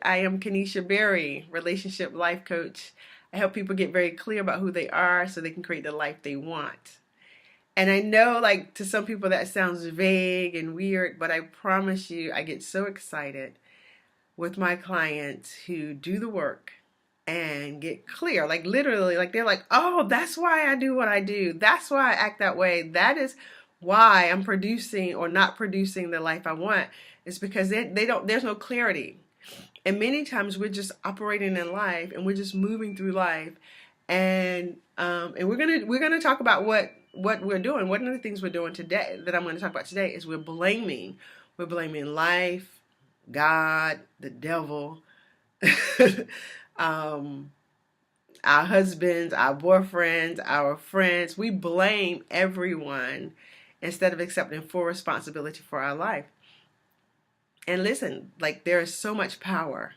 I am Kenesha Berry, relationship life coach. I help people get very clear about who they are so they can create the life they want. And I know, like, to some people that sounds vague and weird, but I promise you, I get so excited with my clients who do the work and get clear. Like, literally, like, they're like, oh, that's why I do what I do. That's why I act that way. That is why I'm producing or not producing the life I want. It's because they don't, there's no clarity. And many times we're just operating in life and we're just moving through life. And we're gonna talk about what we're doing. One of the things we're doing today that I'm going to talk about today is we're blaming. We're blaming life, God, the devil, um, our husbands, our boyfriends, our friends. We blame everyone instead of accepting full responsibility for our life. And listen, like, there is so much power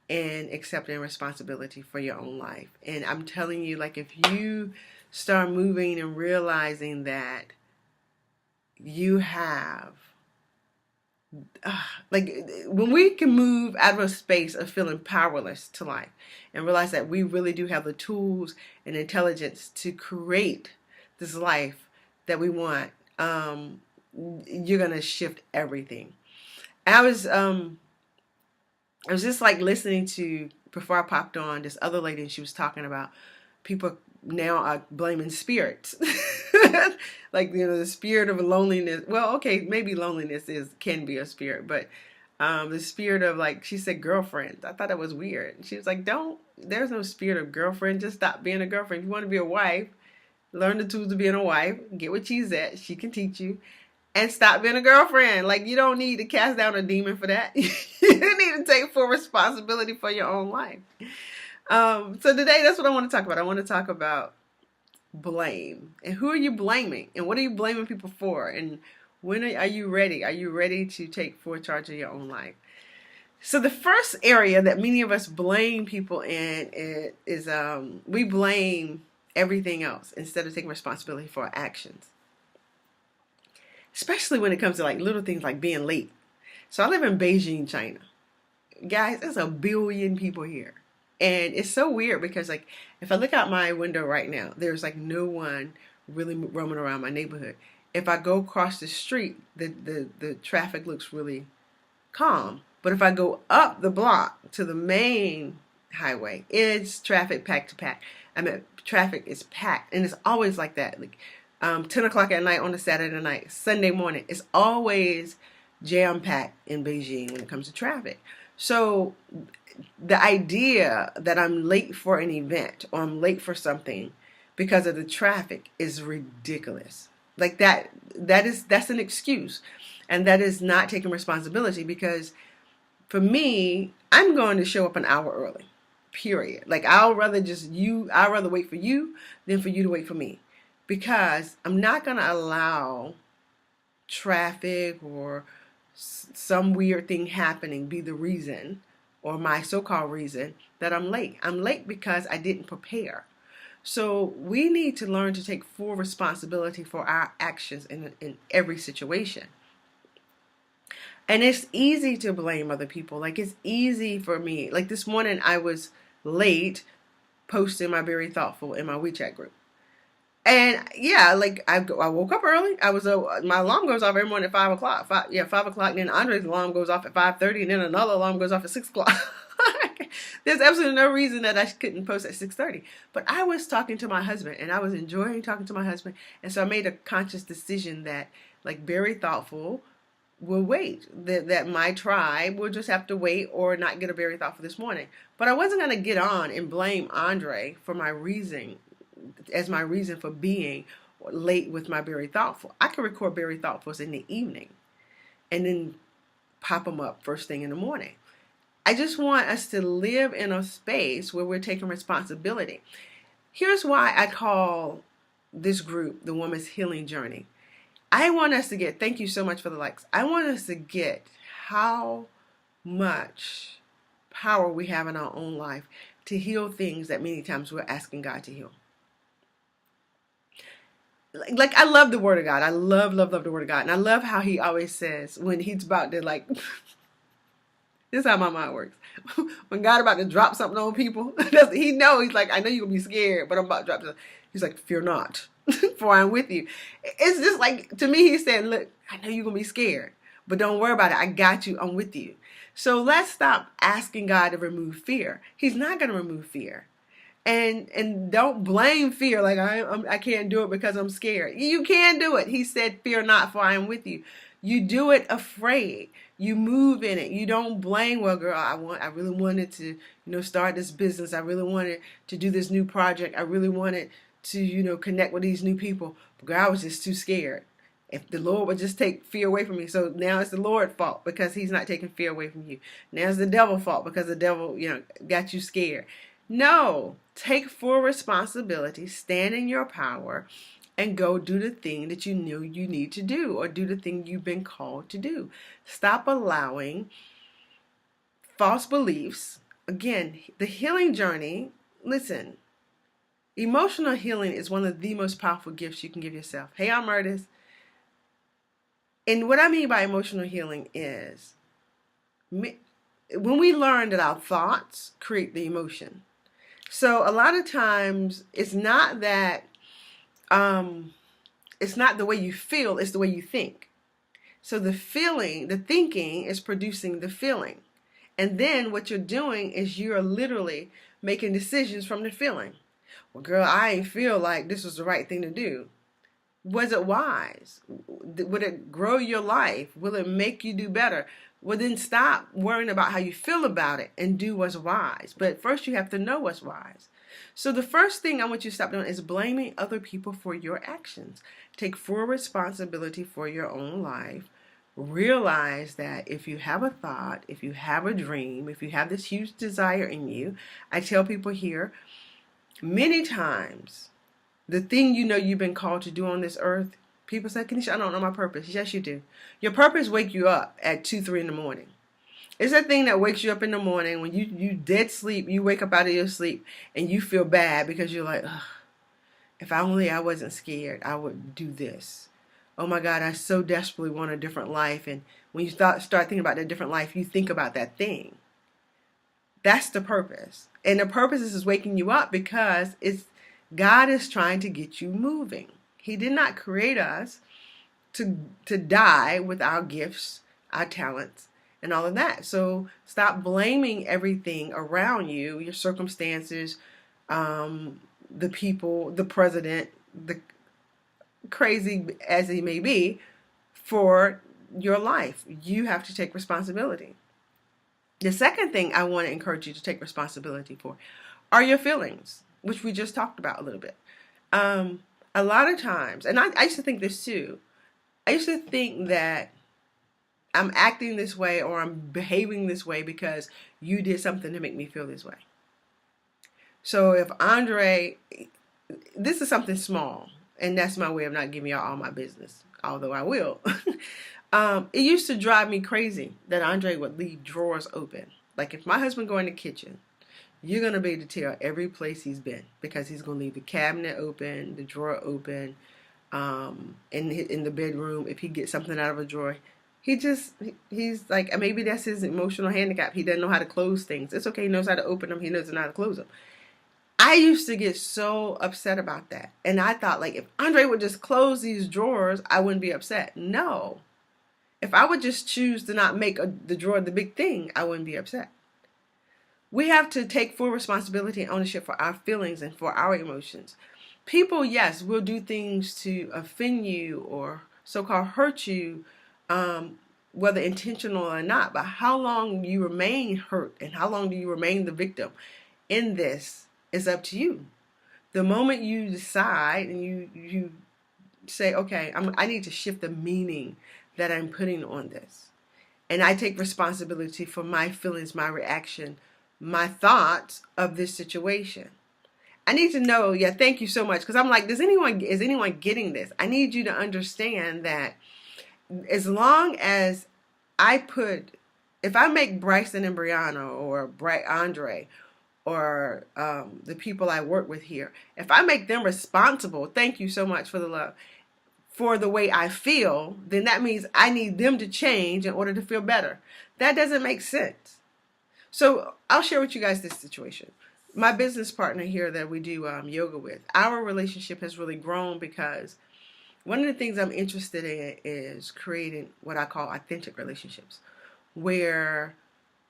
in accepting responsibility for your own life. And I'm telling you, like, if you start moving and realizing that you have, like, when we can move out of a space of feeling powerless to life and realize that we really do have the tools and intelligence to create this life that we want, you're gonna shift everything. And I was just like listening to, before I popped on, this other lady, and she was talking about people now are blaming spirits. Like, the spirit of loneliness. Well, okay, maybe loneliness can be a spirit, but the spirit of, like, she said, girlfriends. I thought that was weird. She was like, there's no spirit of girlfriend. Just stop being a girlfriend. If you want to be a wife, learn the tools of being a wife. Get with she's at. She can teach you. And stop being a girlfriend. Like, you don't need to cast down a demon for that. You need to take full responsibility for your own life. So today, that's what I want to talk about. I want to talk about blame. And who are you blaming? And what are you blaming people for? And when are you ready? Are you ready to take full charge of your own life? So the first area that many of us blame people in is we blame everything else instead of taking responsibility for our actions. Especially when it comes to, like, little things like being late. So I live in Beijing, China. Guys, there's a billion people here. And it's so weird because, like, if I look out my window right now, there's, like, no one really roaming around my neighborhood. If I go across the street, the traffic looks really calm. But if I go up the block to the main highway, it's traffic packed to pack. I mean, traffic is packed. And it's always like that. Like, 10 o'clock at night on a Saturday night, Sunday morning, it's always jam-packed in Beijing when it comes to traffic. So the idea that I'm late for an event or I'm late for something because of the traffic is ridiculous. Like, that's an excuse. And that is not taking responsibility, because for me, I'm going to show up an hour early, period. Like, I'd rather wait for you than for you to wait for me. Because I'm not going to allow traffic or some weird thing happening be the reason, or my so-called reason, that I'm late. I'm late because I didn't prepare. So we need to learn to take full responsibility for our actions in every situation. And it's easy to blame other people. Like, it's easy for me. Like, this morning I was late posting my Very Thoughtful in my WeChat group. And yeah, like, I woke up early. My alarm goes off every morning at 5 o'clock. 5 o'clock. And then Andre's alarm goes off at 5:30, and then another alarm goes off at 6 o'clock. There's absolutely no reason that I couldn't post at 6:30. But I was talking to my husband, and I was enjoying talking to my husband. And so I made a conscious decision that, like, Very Thoughtful will wait. That my tribe will just have to wait or not get a Very Thoughtful this morning. But I wasn't going to get on and blame Andre for my reason for being late with my Very Thoughtful. I can record Very Thoughtfuls in the evening and then pop them up first thing in the morning. I just want us to live in a space where we're taking responsibility. Here's why I call this group the Woman's Healing Journey. I want us to get, thank you so much for the likes, I want us to get how much power we have in our own life to heal things that many times we're asking God to heal. Like, I love the Word of God. I love the Word of God. And I love how He always says, when He's about to, like, This is how my mind works. When God about to drop something on people, he knows. He's like, I know you're going to be scared, but I'm about to drop something. He's like, fear not, for I'm with you. It's just like, to me, he's saying, look, I know you're going to be scared, but don't worry about it. I got you. I'm with you. So let's stop asking God to remove fear. He's not going to remove fear. And don't blame fear like I can't do it because I'm scared. You can do it. He said, fear not, for I am with you. You do it afraid. You move in it. You don't blame, well, girl, I really wanted to, start this business. I really wanted to do this new project. I really wanted to, connect with these new people. But girl, I was just too scared. If the Lord would just take fear away from me. So now it's the Lord's fault because he's not taking fear away from you. Now it's the devil's fault because the devil, got you scared. No, take full responsibility, stand in your power, and go do the thing that you know you need to do, or do the thing you've been called to do. Stop allowing false beliefs. Again, the healing journey, listen, emotional healing is one of the most powerful gifts you can give yourself. Hey, I'm Murtis. And what I mean by emotional healing is when we learn that our thoughts create the emotion. So a lot of times it's not that it's not the way you feel, it's the way you think. So the thinking is producing the feeling. And then what you're doing is you're literally making decisions from the feeling. Well, girl, I ain't feel like this was the right thing to do. Was it wise? Would it grow your life? Will it make you do better? Well, then stop worrying about how you feel about it and do what's wise. But first you have to know what's wise. So the first thing I want you to stop doing is blaming other people for your actions. Take full responsibility for your own life. Realize that if you have a thought, if you have a dream, if you have this huge desire in you, I tell people here many times, the thing you've been called to do on this earth, people say, Kenesha, I don't know my purpose. Yes, you do. Your purpose wake you up at 2, 3 in the morning. It's that thing that wakes you up in the morning when you dead sleep, you wake up out of your sleep and you feel bad because you're like, ugh, if I wasn't scared, I would do this. Oh my God, I so desperately want a different life. And when you start thinking about that different life, you think about that thing. That's the purpose. And the purpose is waking you up because God is trying to get you moving. He did not create us to die with our gifts, our talents, and all of that. So stop blaming everything around you, your circumstances, the people, the president, the crazy as he may be, for your life. You have to take responsibility. The second thing I want to encourage you to take responsibility for are your feelings, which we just talked about a little bit. A lot of times, and I used to think this too, I used to think that I'm acting this way or I'm behaving this way because you did something to make me feel this way. So if Andre, this is something small, and that's my way of not giving y'all all my business, although I will. It used to drive me crazy that Andre would leave drawers open. Like if my husband go in the kitchen, you're going to be able to tell every place he's been because he's going to leave the cabinet open, the drawer open, in the bedroom. If he gets something out of a drawer, he's like, maybe that's his emotional handicap. He doesn't know how to close things. It's okay. He knows how to open them. He knows how to close them. I used to get so upset about that. And I thought, like, if Andre would just close these drawers, I wouldn't be upset. No. If I would just choose to not make the drawer the big thing, I wouldn't be upset. We have to take full responsibility and ownership for our feelings and for our emotions. People, yes, will do things to offend you or so-called hurt you, whether intentional or not. But how long you remain hurt and how long do you remain the victim in this is up to you. The moment you decide and you say, okay, I need to shift the meaning that I'm putting on this. And I take responsibility for my feelings, my reaction, my thoughts of this situation. I need to know, thank you so much. Because I'm like, is anyone getting this? I need you to understand that as long as if I make Bryson and Brianna or Andre or the people I work with here, if I make them responsible, thank you so much for the love, for the way I feel, then that means I need them to change in order to feel better. That doesn't make sense. So I'll share with you guys this situation. My business partner here that we do yoga with, our relationship has really grown because one of the things I'm interested in is creating what I call authentic relationships, where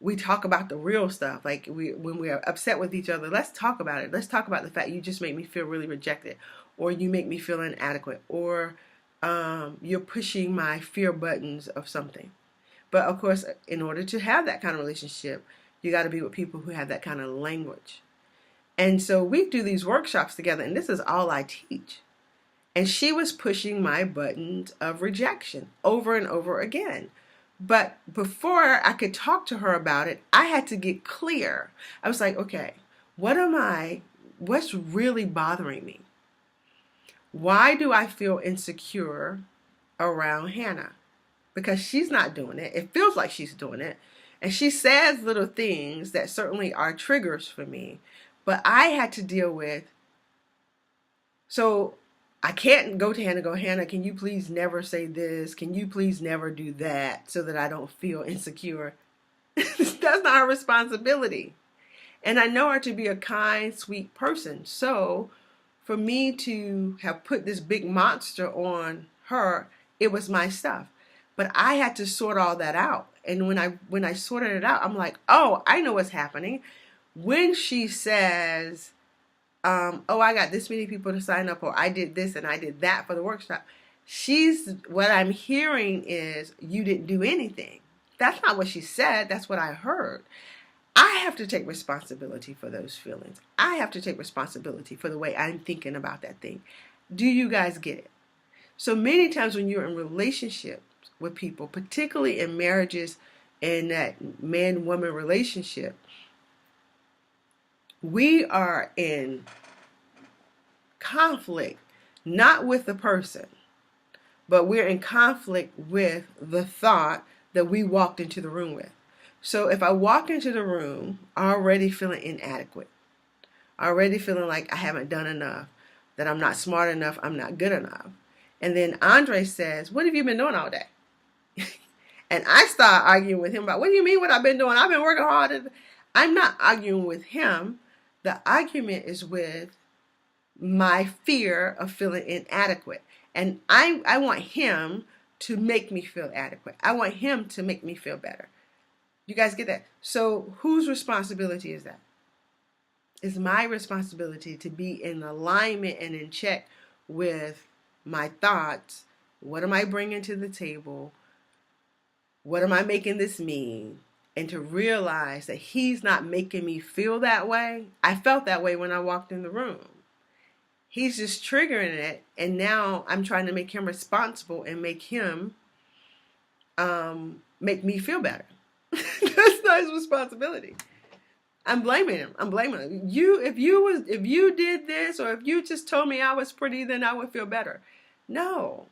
we talk about the real stuff. Like when we are upset with each other, let's talk about it. Let's talk about the fact you just make me feel really rejected, or you make me feel inadequate, or you're pushing my fear buttons of something. But of course, in order to have that kind of relationship, you got to be with people who have that kind of language. And so we do these workshops together, and this is all I teach. And she was pushing my buttons of rejection over and over again. But before I could talk to her about it, I had to get clear. I was like, okay, what's really bothering me? Why do I feel insecure around Hannah? Because she's not doing it. It feels like she's doing it. And she says little things that certainly are triggers for me. But I had to deal with, so I can't go to Hannah and go, Hannah, can you please never say this? Can you please never do that so that I don't feel insecure? That's not her responsibility. And I know her to be a kind, sweet person. So for me to have put this big monster on her, it was my stuff. But I had to sort all that out. And when I sorted it out, I'm like, oh, I know what's happening. When she says, oh, I got this many people to sign up, or I did this and I did that for the workshop, what I'm hearing is, you didn't do anything. That's not what she said. That's what I heard. I have to take responsibility for those feelings. I have to take responsibility for the way I'm thinking about that thing. Do you guys get it? So many times when you're in relationships with people, particularly in marriages and that man-woman relationship, we are in conflict, not with the person, but we're in conflict with the thought that we walked into the room with. So if I walk into the room already feeling inadequate, already feeling like I haven't done enough, that I'm not smart enough, I'm not good enough, and then Andre says, what have you been doing all day? And I start arguing with him about, what do you mean what I've been doing? I've been working hard. I'm not arguing with him. The argument is with my fear of feeling inadequate. And I want him to make me feel adequate. I want him to make me feel better. You guys get that? So whose responsibility is that? It's my responsibility to be in alignment and in check with my thoughts. What am I bringing to the table? What am I making this mean? And to realize that he's not making me feel that way. I felt that way when I walked in the room. He's just triggering it, and now I'm trying to make him responsible and make him make me feel better. That's not his responsibility. I'm blaming him. I'm blaming him. If you did this, or if you just told me I was pretty, then I would feel better. No.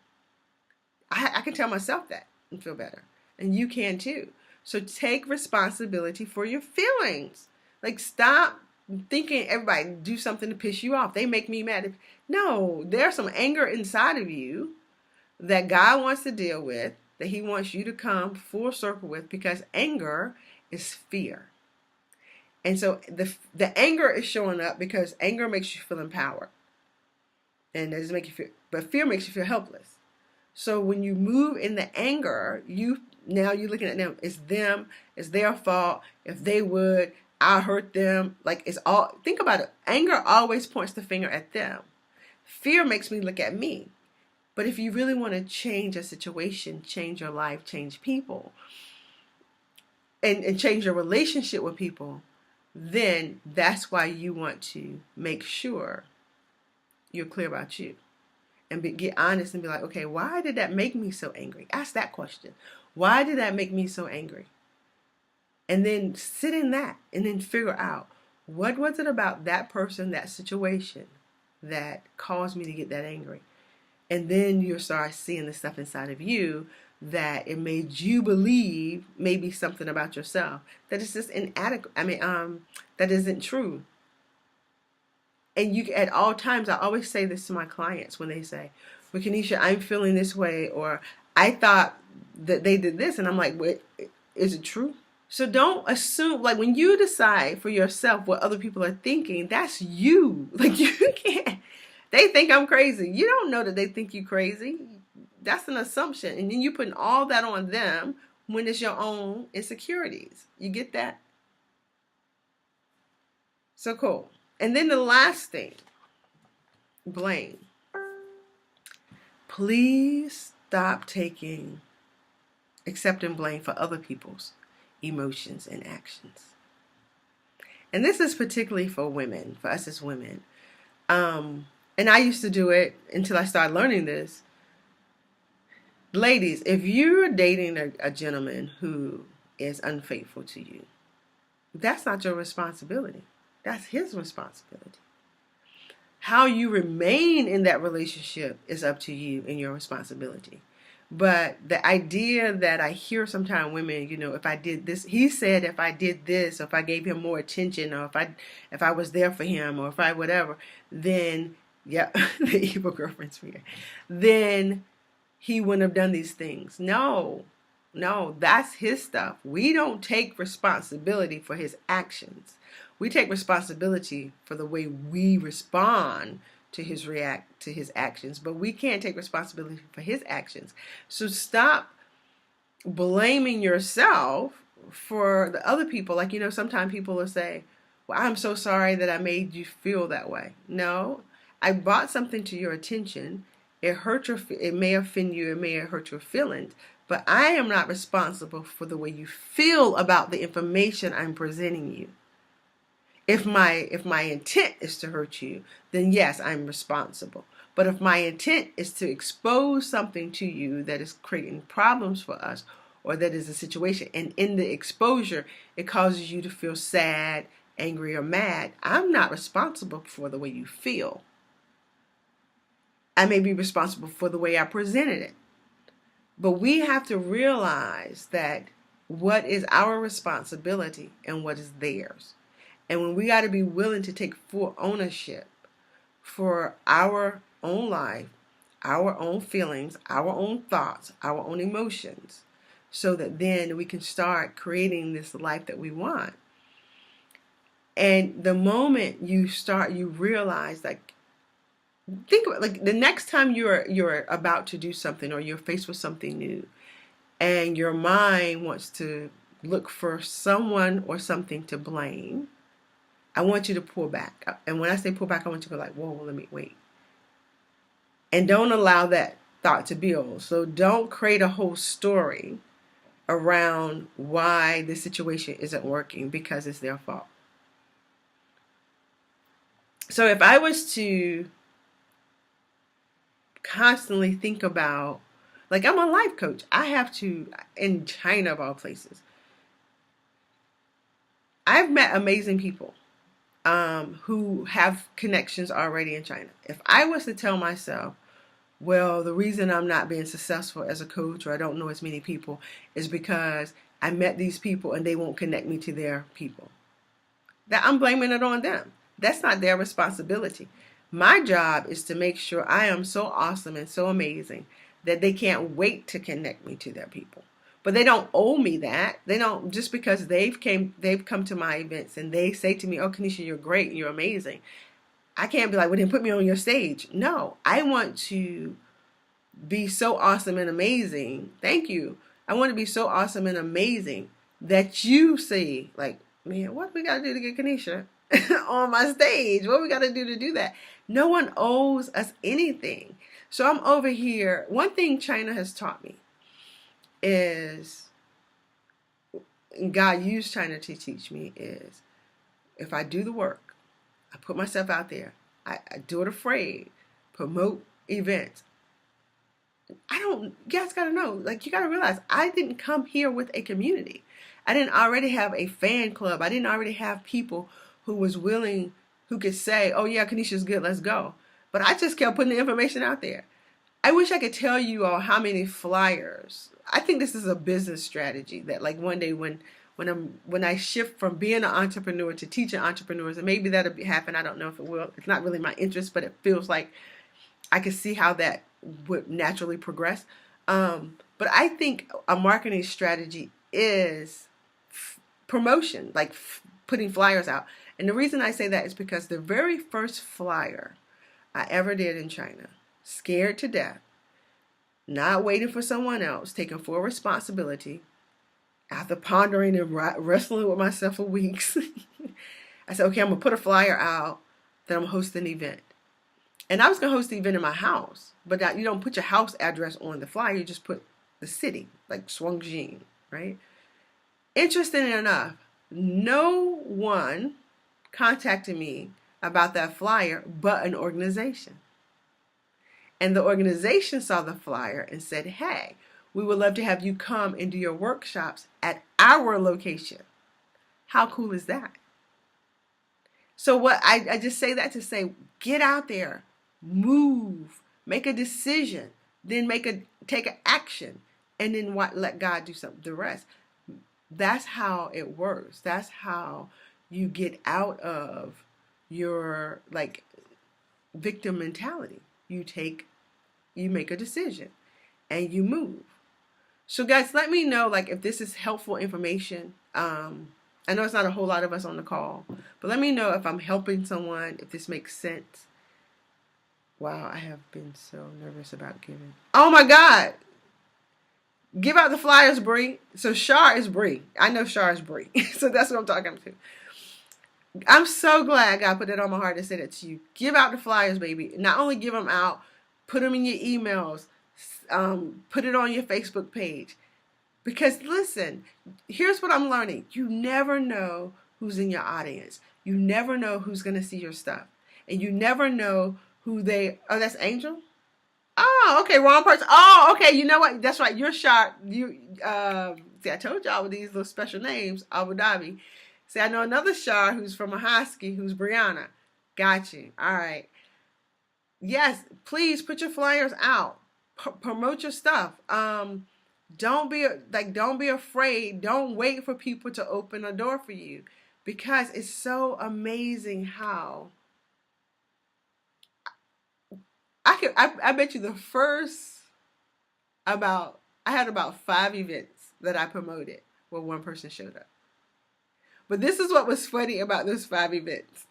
I can tell myself that and feel better. And you can too. So take responsibility for your feelings. Like, stop thinking everybody do something to piss you off. They make me mad. No, there's some anger inside of you that God wants to deal with, that he wants you to come full circle with, because anger is fear. And so the anger is showing up because anger makes you feel empowered. And it doesn't make you feel, but fear makes you feel helpless. So when you move in the anger, now you're looking at them. It's their fault. If they would, I hurt them. Like, it's all, think about it. Anger always points the finger at them. Fear makes me look at me. But if you really want to change a situation, change your life, change people, and change your relationship with people, then that's why you want to make sure you're clear about you. And get honest and be like, okay, why did that make me so angry? Ask that question. Why did that make me so angry? And then sit in that and then figure out, what was it about that person, that situation, that caused me to get that angry? And then you'll start seeing the stuff inside of you that it made you believe maybe something about yourself that is just inadequate. That isn't true. And you, at all times, I always say this to my clients when they say, well, Kenesha, I'm feeling this way, or I thought that they did this, and I'm like, wait, is it true? So don't assume, like when you decide for yourself what other people are thinking, that's you. Like you can't, they think I'm crazy. You don't know that they think you crazy. That's an assumption. And then you're putting all that on them when it's your own insecurities. You get that? So cool. And then the last thing, blame. Please stop accepting blame for other people's emotions and actions. And this is particularly for women, for us as women. And I used to do it until I started learning this. Ladies, if you're dating a gentleman who is unfaithful to you, that's not your responsibility. That's his responsibility. How you remain in that relationship is up to you and your responsibility. But the idea that I hear sometimes women, if I did this, he said if I did this, or if I gave him more attention, or if I was there for him, or if I whatever, then yeah, the evil girlfriend's here. Then he wouldn't have done these things. No, that's his stuff. We don't take responsibility for his actions. We take responsibility for the way we respond to his actions, but we can't take responsibility for his actions. So stop blaming yourself for the other people. Like, sometimes people will say, well, I'm so sorry that I made you feel that way. No, I brought something to your attention. It may offend you, it may hurt your feelings, but I am not responsible for the way you feel about the information I'm presenting you. If my intent is to hurt you, then yes, I'm responsible. But if my intent is to expose something to you that is creating problems for us, or that is a situation, and in the exposure, it causes you to feel sad, angry, or mad, I'm not responsible for the way you feel. I may be responsible for the way I presented it. But we have to realize that what is our responsibility and what is theirs. And when we got to be willing to take full ownership for our own life, our own feelings, our own thoughts, our own emotions, so that then we can start creating this life that we want. And the moment you realize, think about, like, the next time you're about to do something, or you're faced with something new, and your mind wants to look for someone or something to blame, I want you to pull back. And when I say pull back, I want you to go like, whoa, let me wait. And don't allow that thought to build. So don't create a whole story around why the situation isn't working because it's their fault. So if I was to constantly think about, like, I'm a life coach. I have to, in China of all places, I've met amazing people who have connections already in China. If I was to tell myself, well, the reason I'm not being successful as a coach, or I don't know as many people, is because I met these people and they won't connect me to their people, that I'm blaming it on them. That's not their responsibility. My job is to make sure I am so awesome and so amazing that they can't wait to connect me to their people. But they don't owe me that. They don't, just because they've come to my events and they say to me, oh, Kenesha, you're great, you're amazing. I can't be like, well, then put me on your stage. No, I want to be so awesome and amazing. Thank you. I want to be so awesome and amazing that you say, like, man, what we got to do to get Kenesha on my stage? What we got to do to do that? No one owes us anything. So I'm over here. One thing China has taught me is, God used China to teach me, is if I do the work, I put myself out there, I do it afraid, promote events. You guys got to know, like, you got to realize, I didn't come here with a community. I didn't already have a fan club. I didn't already have people who was willing, who could say, oh yeah, Kenesha's good, let's go. But I just kept putting the information out there. I wish I could tell you all how many flyers. I think this is a business strategy that, like, one day when I shift from being an entrepreneur to teaching entrepreneurs, and maybe that'll happen. I don't know if it will. It's not really my interest, but it feels like I can see how that would naturally progress. But I think a marketing strategy is promotion, like putting flyers out. And the reason I say that is because the very first flyer I ever did in China, scared to death, not waiting for someone else, taking full responsibility, after pondering and wrestling with myself for weeks, I said, okay, I'm going to put a flyer out that I'm going to host an event. And I was going to host the event in my house, but you don't put your house address on the flyer, you just put the city, like Shuangjing, right? Interesting enough, no one contacted me about that flyer but an organization. And the organization saw the flyer and said, hey, we would love to have you come and do your workshops at our location. How cool is that? So what I just say that to say, get out there, move, make a decision, then take an action, and then let God do something. The rest. That's how it works. That's how you get out of your victim mentality. You make a decision and you move. So guys, let me know if this is helpful information. I know it's not a whole lot of us on the call, but let me know if I'm helping someone, if this makes sense. Wow, I have been so nervous about giving. Oh my God. Give out the flyers, Bree. So Shar is Bree. I know Shar is Bree. So that's what I'm talking to. I'm so glad God put it on my heart to say that to you. Give out the flyers, baby. Not only give them out, put them in your emails. Put it on your Facebook page. Because listen, here's what I'm learning. You never know who's in your audience. You never know who's going to see your stuff. And you never know who oh, that's Angel? Oh, okay, wrong person. Oh, okay, you know what? That's right. You're Shar. See, I told y'all with these little special names, Abu Dhabi. See, I know another Shar who's from Ahoskie, who's Brianna. Got you. All right. Yes, please put your flyers out. Promote your stuff. Don't be afraid. Don't wait for people to open a door for you, because it's so amazing how I bet you the first I had about 5 events that I promoted where one person showed up. But this is what was funny about those 5 events.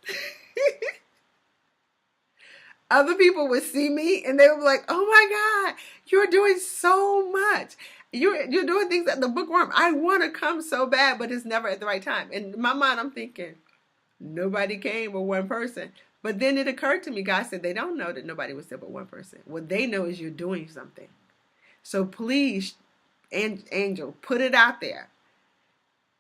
Other people would see me and they would be like, oh my God, you're doing so much. You're doing things at the Bookworm. I want to come so bad, but it's never at the right time. And in my mind, I'm thinking, nobody came but one person. But then it occurred to me, God said, they don't know that nobody was there but one person. What they know is you're doing something. So please, Angel, put it out there.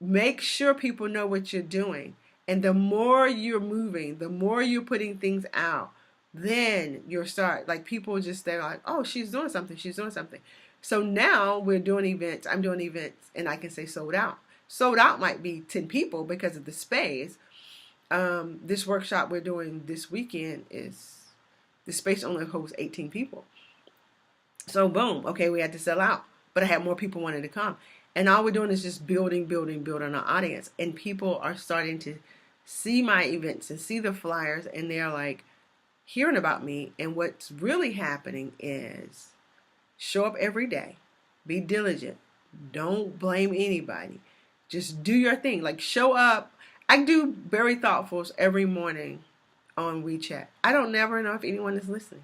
Make sure people know what you're doing. And the more you're moving, the more you're putting things out, then you'll start, people just say oh, she's doing something. She's doing something. So now we're doing events. I'm doing events and I can say sold out. Sold out might be 10 people because of the space. This workshop we're doing this weekend the space only holds 18 people. So boom, okay, we had to sell out, but I had more people wanting to come. And all we're doing is just building our audience. And people are starting to see my events and see the flyers, and they're hearing about me. And what's really happening is show up every day, be diligent, don't blame anybody, just do your thing. Show up. I do Very Thoughtfuls every morning on WeChat. I don't never know if anyone is listening,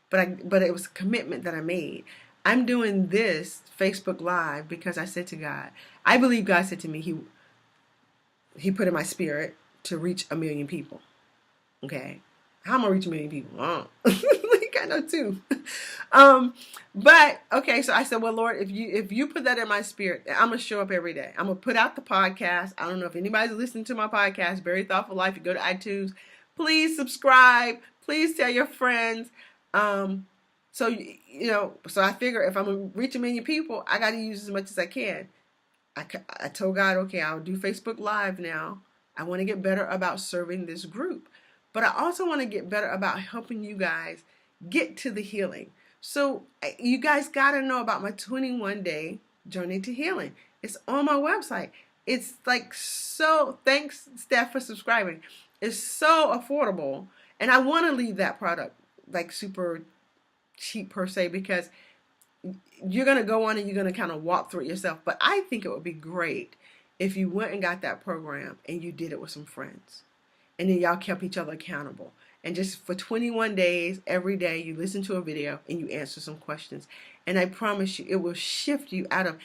but it was a commitment that I made. I'm doing this Facebook Live because I said to God, I believe God said to me, He put in my spirit to reach 1 million people. Okay, how am I gonna reach 1 million people? I know too. But okay, so I said, well, Lord, if you put that in my spirit, I'm gonna show up every day. I'm gonna put out the podcast. I don't know if anybody's listening to my podcast, Very Thoughtful Life. You go to iTunes, please subscribe. Please tell your friends. So I figure if I'm gonna reach 1 million people, I got to use as much as I can. I told God, okay, I'll do Facebook Live now. I want to get better about serving this group, but I also want to get better about helping you guys get to the healing. So you guys got to know about my 21-day journey to healing. It's on my website. It's so, thanks Steph for subscribing. It's so affordable. And I want to leave that product super cheap per se, because you're going to go on and you're going to kind of walk through it yourself. But I think it would be great if you went and got that program and you did it with some friends. And then y'all kept each other accountable. And just for 21 days, every day, you listen to a video and you answer some questions. And I promise you, it will shift you out of...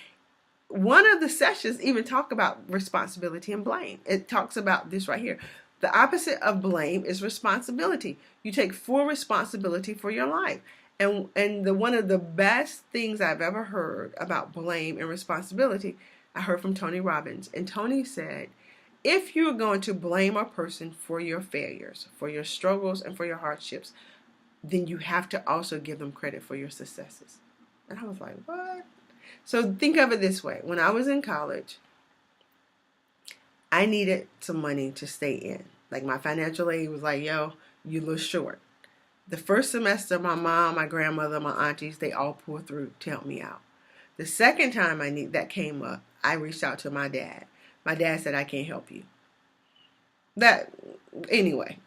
One of the sessions even talk about responsibility and blame. It talks about this right here. The opposite of blame is responsibility. You take full responsibility for your life. And one of the best things I've ever heard about blame and responsibility, I heard from Tony Robbins. And Tony said, if you're going to blame a person for your failures, for your struggles, and for your hardships, then you have to also give them credit for your successes. And I was like, what? So think of it this way. When I was in college, I needed some money to stay in. Like, my financial aid was like, yo, you look short. The first semester, my mom, my grandmother, my aunties, they all pulled through to help me out. The second time that came up, I reached out to my dad. My dad said, I can't help you. Anyway,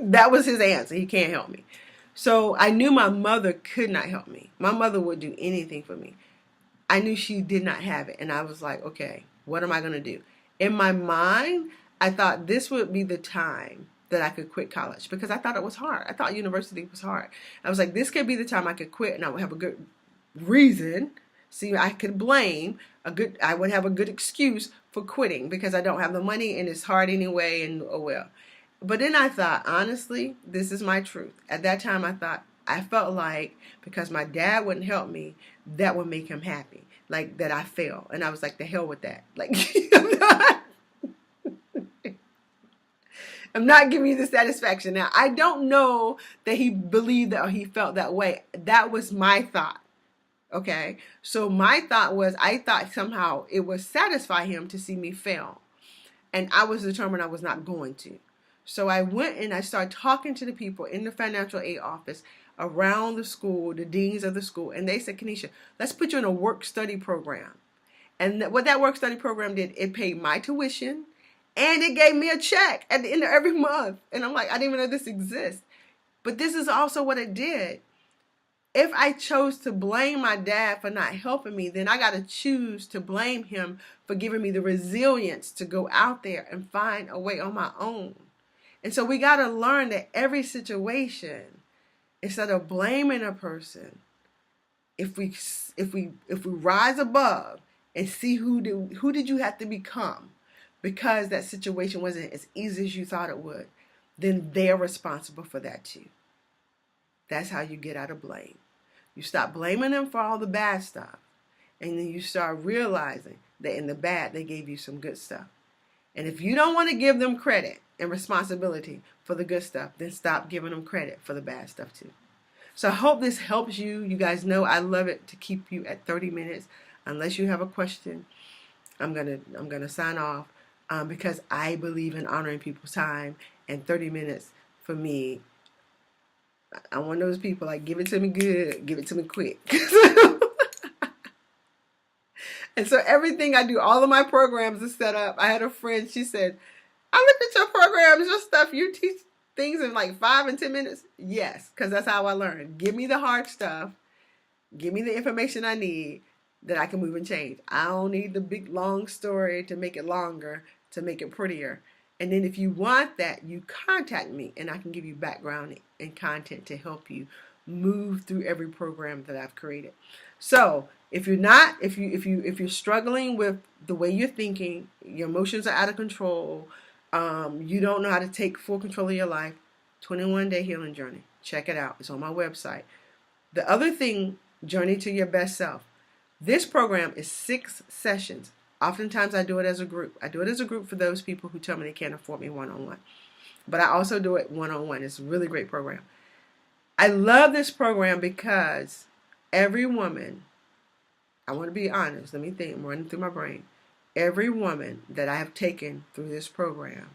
that was his answer. He can't help me. So I knew my mother could not help me. My mother would do anything for me. I knew she did not have it. And I was like, okay, what am I going to do? In my mind, I thought this would be the time that I could quit college, because I thought it was hard. I thought university was hard. I was like, this could be the time I could quit and I would have a good reason. See, I could I would have a good excuse for quitting because I don't have the money and it's hard anyway, and oh well. But then I thought, honestly, this is my truth. At that time, I felt like because my dad wouldn't help me, that would make him happy. Like, that I failed. And I was like, the hell with that. Like, I'm not giving you the satisfaction. Now, I don't know that he believed that or he felt that way. That was my thought. Okay? So my thought was, I thought somehow it would satisfy him to see me fail. And I was determined I was not going to. So I went and I started talking to the people in the financial aid office around the school, the deans of the school. And they said, Kenesha, let's put you in a work-study program. And what that work-study program did, it paid my tuition. And it gave me a check at the end of every month. And I'm like, I didn't even know this exists. But this is also what it did. If I chose to blame my dad for not helping me, then I got to choose to blame him for giving me the resilience to go out there and find a way on my own. And so we got to learn that every situation, instead of blaming a person, if we rise above and see who did you have to become, because that situation wasn't as easy as you thought it would, then they're responsible for that too. That's how you get out of blame. You stop blaming them for all the bad stuff, and then you start realizing that in the bad, they gave you some good stuff. And if you don't want to give them credit and responsibility for the good stuff, then stop giving them credit for the bad stuff too. So I hope this helps you. You guys know I love it to keep you at 30 minutes. Unless you have a question, I'm gonna sign off because I believe in honoring people's time, and 30 minutes for me, I'm one of those people, like, give it to me good, give it to me quick. And so everything I do, all of my programs are set up. I had a friend, she said, I looked at your programs, your stuff, you teach things in like 5 and 10 minutes. Yes, because that's how I learn. Give me the hard stuff. Give me the information I need that I can move and change. I don't need the big long story to make it longer, to make it prettier. And then if you want that, you contact me and I can give you background and content to help you move through every program that I've created. So if you're struggling with the way you're thinking, your emotions are out of control, you don't know how to take full control of your life, 21-day healing journey. Check it out. It's on my website. The other thing, Journey to Your Best Self. This program is 6 sessions. Oftentimes I do it as a group. I do it as a group for those people who tell me they can't afford me one-on-one. But I also do it one-on-one. It's a really great program. I love this program because every woman, I want to be honest, let me think, I'm running through my brain. Every woman that I have taken through this program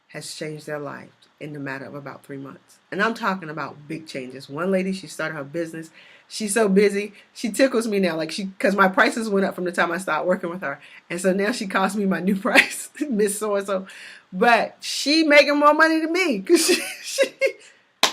has changed their life in the matter of about 3 months. And I'm talking about big changes. One lady, she started her business. She's so busy. She tickles me now, because my prices went up from the time I started working with her. And so now she calls me my new price, Miss So-and-so. But she making more money than me because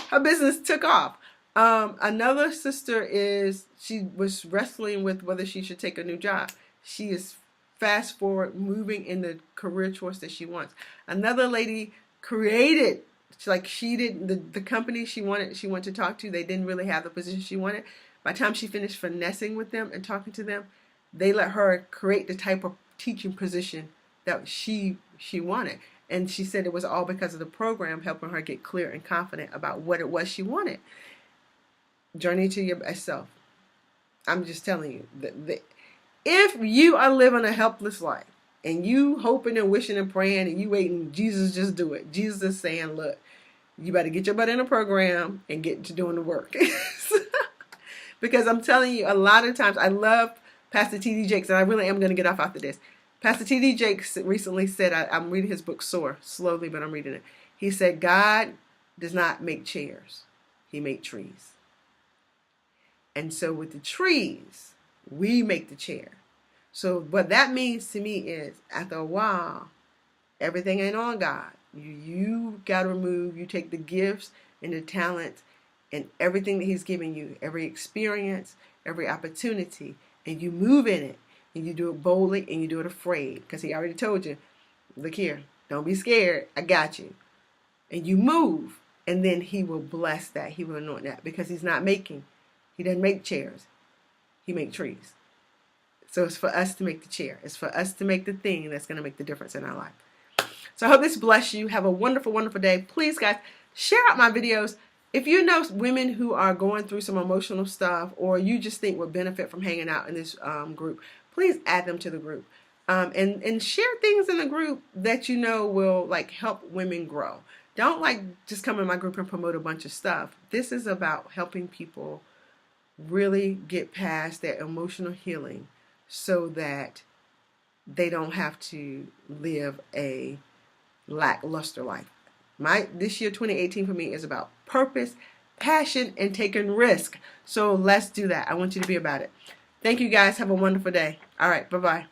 her business took off. Another sister she was wrestling with whether she should take a new job. She is fast forward moving in the career choice that she wants. Another lady created, like she didn't, the company she wanted to talk to, they didn't really have the position she wanted. By the time she finished finessing with them and talking to them, they let her create the type of teaching position that she wanted. And she said it was all because of the program helping her get clear and confident about what it was she wanted. Journey to your best self. I'm just telling you, if you are living a helpless life and you hoping and wishing and praying and you waiting, Jesus just do it. Jesus is saying, look, you better get your butt in a program and get to doing the work. Because I'm telling you, a lot of times, I love Pastor T.D. Jakes, and I really am going to get off after this. Pastor T.D. Jakes recently said, I'm reading his book, Soar, slowly, but I'm reading it. He said, God does not make chairs. He made trees. And so with the trees, we make the chair. So what that means to me is, after a while, everything ain't on God. You got to remove, you take the gifts and the talents and everything that he's given you, every experience, every opportunity, and you move in it, and you do it boldly, and you do it afraid, because he already told you, look here, don't be scared, I got you. And you move, and then he will bless that, he will anoint that, because he doesn't make chairs, he makes trees. So it's for us to make the chair. It's for us to make the thing that's going to make the difference in our life. So I hope this bless you. Have a wonderful, wonderful day. Please, guys, share out my videos. If you know women who are going through some emotional stuff, or you just think would benefit from hanging out in this group, please add them to the group. And share things in the group that you know will like help women grow. Don't like just come in my group and promote a bunch of stuff. This is about helping people really get past their emotional healing so that they don't have to live a lackluster life. This year 2018 for me is about purpose, passion, and taking risk. So let's do that. I want you to be about it. Thank you guys. Have a wonderful day. All right. Bye-bye.